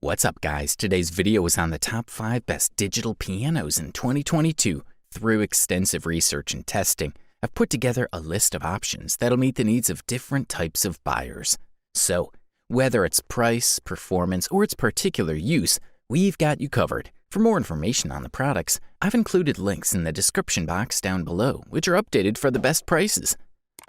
What's up, guys? Today's video is on the top 5 best digital pianos in 2022. Through extensive research and testing, I've put together a list of options that'll meet the needs of different types of buyers. So, whether it's price, performance, or its particular use, we've got you covered. For more information on the products, I've included links in the description box down below, which are updated for the best prices.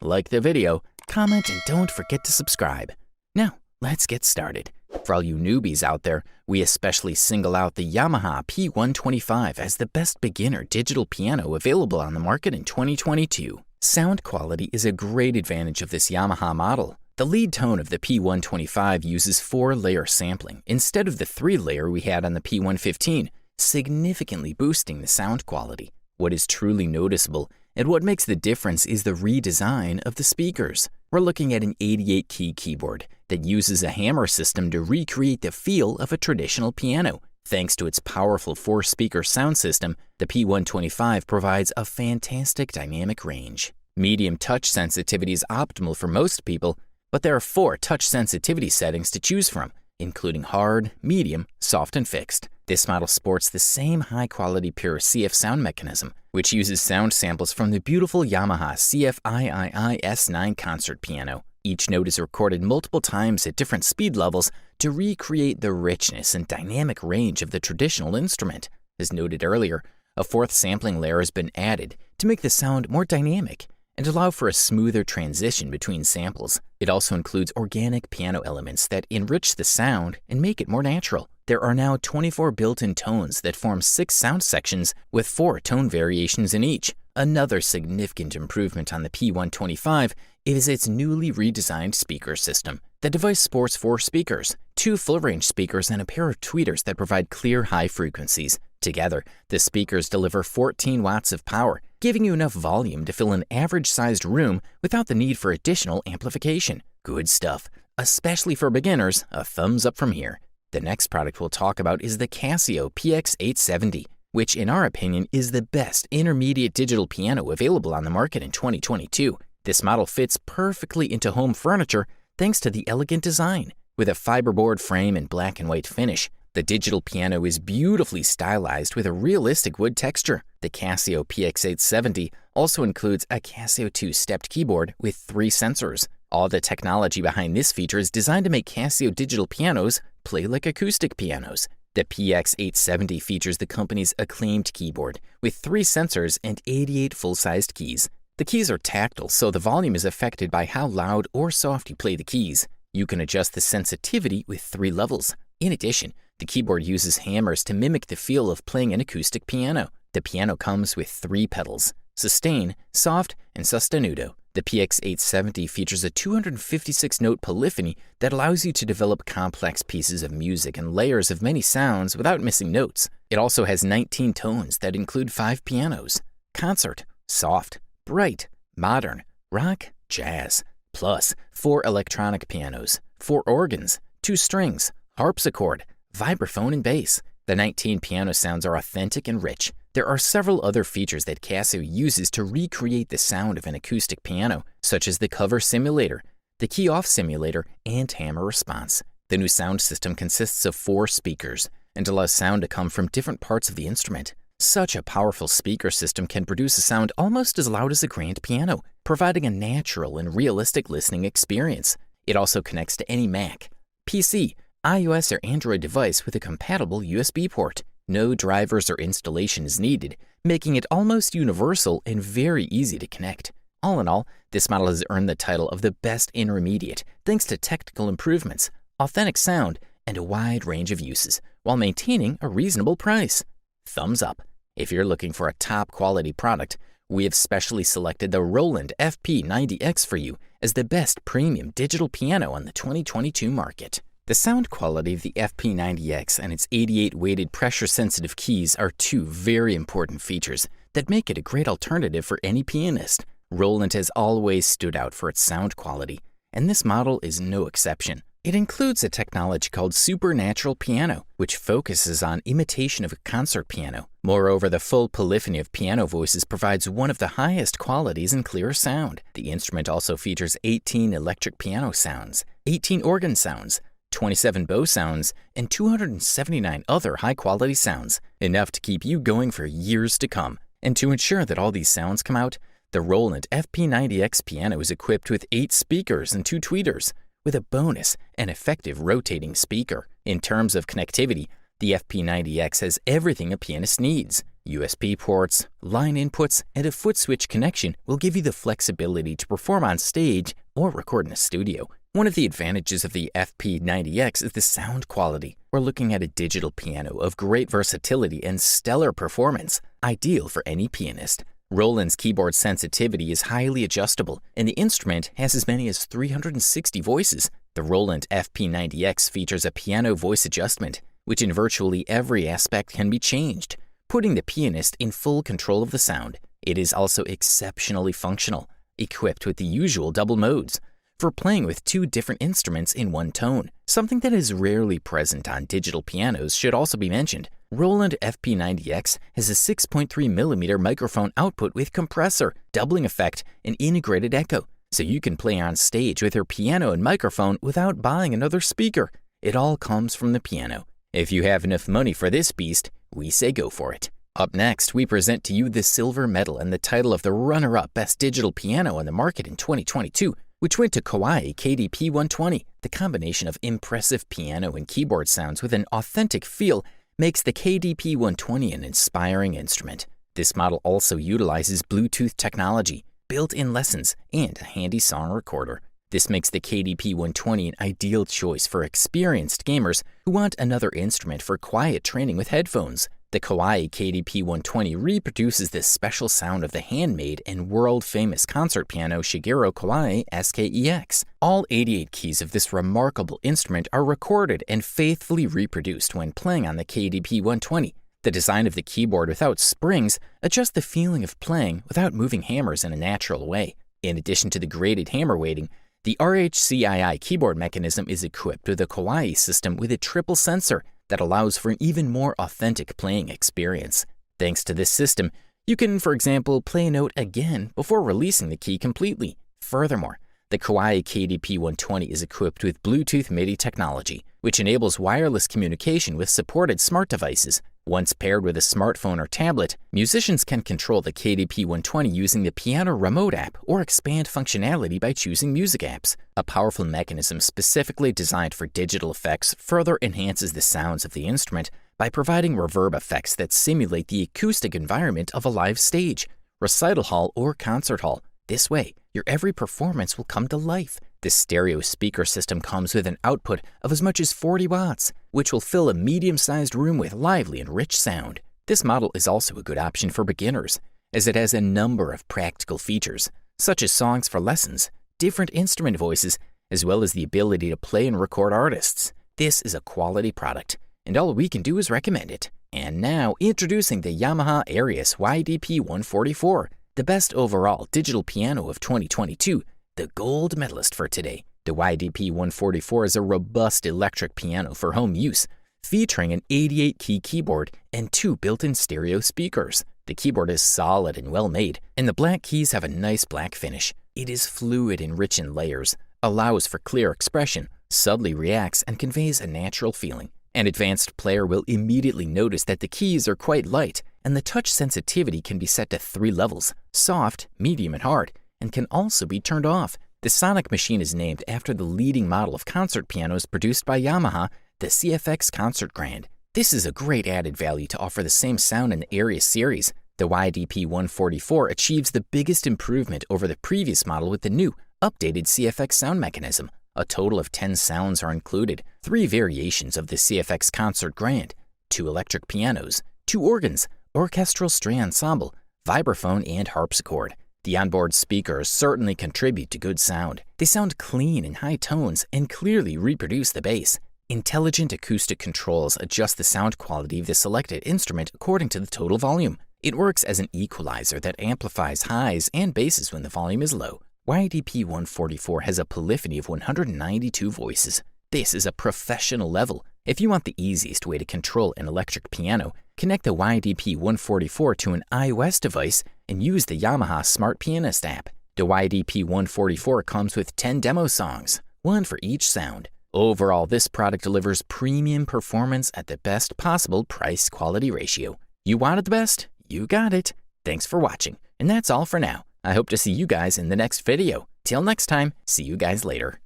Like the video, comment, and don't forget to subscribe. Now, let's get started. For all you newbies out there, we especially single out the Yamaha P125 as the best beginner digital piano available on the market in 2022. Sound quality is a great advantage of this Yamaha model. The lead tone of the P125 uses 4-layer sampling instead of the 3-layer we had on the P115, significantly boosting the sound quality. What is truly noticeable and what makes the difference is the redesign of the speakers. We're looking at an 88-key keyboard that uses a hammer system to recreate the feel of a traditional piano. Thanks to its powerful 4-speaker sound system, the P125 provides a fantastic dynamic range. Medium touch sensitivity is optimal for most people, but there are 4 touch sensitivity settings to choose from, including hard, medium, soft, and fixed. This model sports the same high-quality pure CF sound mechanism, which uses sound samples from the beautiful Yamaha CF S9 concert piano. Each note is recorded multiple times at different speed levels to recreate the richness and dynamic range of the traditional instrument. As noted earlier, a 4th sampling layer has been added to make the sound more dynamic and allow for a smoother transition between samples. It also includes organic piano elements that enrich the sound and make it more natural. There are now 24 built-in tones that form 6 sound sections with 4 tone variations in each. Another significant improvement on the P125 is its newly redesigned speaker system. The device sports 4 speakers, 2 full-range speakers, and a pair of tweeters that provide clear high frequencies. Together, the speakers deliver 14 watts of power, giving you enough volume to fill an average-sized room without the need for additional amplification. Good stuff. Especially for beginners, a thumbs up from here. The next product we'll talk about is the Casio PX870, which in our opinion is the best intermediate digital piano available on the market in 2022. This model fits perfectly into home furniture thanks to the elegant design. With a fiberboard frame and black and white finish, the digital piano is beautifully stylized with a realistic wood texture. The Casio PX870 also includes a Casio 2 stepped keyboard with 3 sensors. All the technology behind this feature is designed to make Casio digital pianos play like acoustic pianos. The PX870 features the company's acclaimed keyboard with 3 sensors and 88 full-sized keys. The keys are tactile, so the volume is affected by how loud or soft you play the keys. You can adjust the sensitivity with 3 levels. In addition, the keyboard uses hammers to mimic the feel of playing an acoustic piano. The piano comes with 3 pedals: sustain, soft, and sostenuto. The PX870 features a 256-note polyphony that allows you to develop complex pieces of music and layers of many sounds without missing notes. It also has 19 tones that include 5 pianos: concert, soft, bright, modern, rock, jazz, plus 4 electronic pianos, 4 organs, 2 strings, harpsichord, vibraphone, and bass. The 19 piano sounds are authentic and rich. There are several other features that Casio uses to recreate the sound of an acoustic piano, such as the cover simulator, the key-off simulator, and hammer response. The new sound system consists of 4 speakers and allows sound to come from different parts of the instrument. Such a powerful speaker system can produce a sound almost as loud as a grand piano, providing a natural and realistic listening experience. It also connects to any Mac, PC, iOS, or Android device with a compatible USB port. No drivers or installation is needed, making it almost universal and very easy to connect. All in all, this model has earned the title of the best intermediate thanks to technical improvements, authentic sound, and a wide range of uses, while maintaining a reasonable price. Thumbs up. If you're looking for a top quality product, we have specially selected the Roland FP90X for you as the best premium digital piano on the 2022 market. The sound quality of the FP90X and its 88-weighted pressure-sensitive keys are 2 very important features that make it a great alternative for any pianist. Roland has always stood out for its sound quality, and this model is no exception. It includes a technology called supernatural piano, which focuses on imitation of a concert piano. Moreover, the full polyphony of piano voices provides one of the highest qualities in clear sound. The instrument also features 18 electric piano sounds, 18 organ sounds, 27 bow sounds, and 279 other high-quality sounds, enough to keep you going for years to come. And to ensure that all these sounds come out, the Roland FP90X piano is equipped with 8 speakers and 2 tweeters, with a bonus, an effective rotating speaker. In terms of connectivity, the FP90X has everything a pianist needs. USB ports, line inputs, and a foot switch connection will give you the flexibility to perform on stage or record in a studio. One of the advantages of the FP90X is the sound quality. We're looking at a digital piano of great versatility and stellar performance, ideal for any pianist. Roland's keyboard sensitivity is highly adjustable, and the instrument has as many as 360 voices. The Roland FP90X features a piano voice adjustment, which in virtually every aspect can be changed, putting the pianist in full control of the sound. It is also exceptionally functional, equipped with the usual double modes, for playing with 2 different instruments in one tone. Something that is rarely present on digital pianos should also be mentioned. Roland FP90X has a 6.3mm microphone output with compressor, doubling effect, and integrated echo, so you can play on stage with your piano and microphone without buying another speaker. It all comes from the piano. If you have enough money for this beast, we say go for it. Up next, we present to you the silver medal and the title of the runner-up Best Digital Piano on the market in 2022, which went to Kawai KDP-120. The combination of impressive piano and keyboard sounds with an authentic feel makes the KDP-120 an inspiring instrument. This model also utilizes Bluetooth technology, built-in lessons, and a handy song recorder. This makes the KDP-120 an ideal choice for experienced gamers who want another instrument for quiet training with headphones. The Kawai KDP-120 reproduces the special sound of the handmade and world-famous concert piano Shigeru Kawai SKEX. All 88 keys of this remarkable instrument are recorded and faithfully reproduced when playing on the KDP-120. The design of the keyboard without springs adjusts the feeling of playing without moving hammers in a natural way. In addition to the graded hammer weighting, the RHCII keyboard mechanism is equipped with a Kawai system with a triple sensor that allows for an even more authentic playing experience. Thanks to this system, you can, for example, play a note again before releasing the key completely. Furthermore, the Kawai KDP-120 is equipped with Bluetooth MIDI technology, which enables wireless communication with supported smart devices. Once paired with a smartphone or tablet, musicians can control the KDP-120 using the Piano Remote app or expand functionality by choosing music apps. A powerful mechanism specifically designed for digital effects further enhances the sounds of the instrument by providing reverb effects that simulate the acoustic environment of a live stage, recital hall, or concert hall. This way, your every performance will come to life. This stereo speaker system comes with an output of as much as 40 watts, which will fill a medium-sized room with lively and rich sound. This model is also a good option for beginners, as it has a number of practical features, such as songs for lessons, different instrument voices, as well as the ability to play and record artists. This is a quality product, and all we can do is recommend it. And now, introducing the Yamaha Arius YDP-144, the best overall digital piano of 2022, the gold medalist for today. The YDP-144 is a robust electric piano for home use, featuring an 88-key keyboard and 2 built-in stereo speakers. The keyboard is solid and well-made, and the black keys have a nice black finish. It is fluid and rich in layers, allows for clear expression, subtly reacts, and conveys a natural feeling. An advanced player will immediately notice that the keys are quite light, and the touch sensitivity can be set to 3 levels: soft, medium, and hard, and can also be turned off. The Sonic machine is named after the leading model of concert pianos produced by Yamaha, the CFX Concert Grand. This is a great added value to offer the same sound in the Arius series. The YDP-144 achieves the biggest improvement over the previous model with the new, updated CFX sound mechanism. A total of 10 sounds are included, 3 variations of the CFX Concert Grand, 2 electric pianos, 2 organs, orchestral string ensemble, vibraphone, and harpsichord. The onboard speakers certainly contribute to good sound. They sound clean in high tones and clearly reproduce the bass. Intelligent acoustic controls adjust the sound quality of the selected instrument according to the total volume. It works as an equalizer that amplifies highs and basses when the volume is low. YDP-144 has a polyphony of 192 voices. This is a professional level. If you want the easiest way to control an electric piano, connect the YDP-144 to an iOS device and use the Yamaha Smart Pianist app. The YDP-144 comes with 10 demo songs, 1 for each sound. Overall, this product delivers premium performance at the best possible price-quality ratio. You wanted the best? You got it. Thanks for watching. And that's all for now. I hope to see you guys in the next video. Till next time, see you guys later.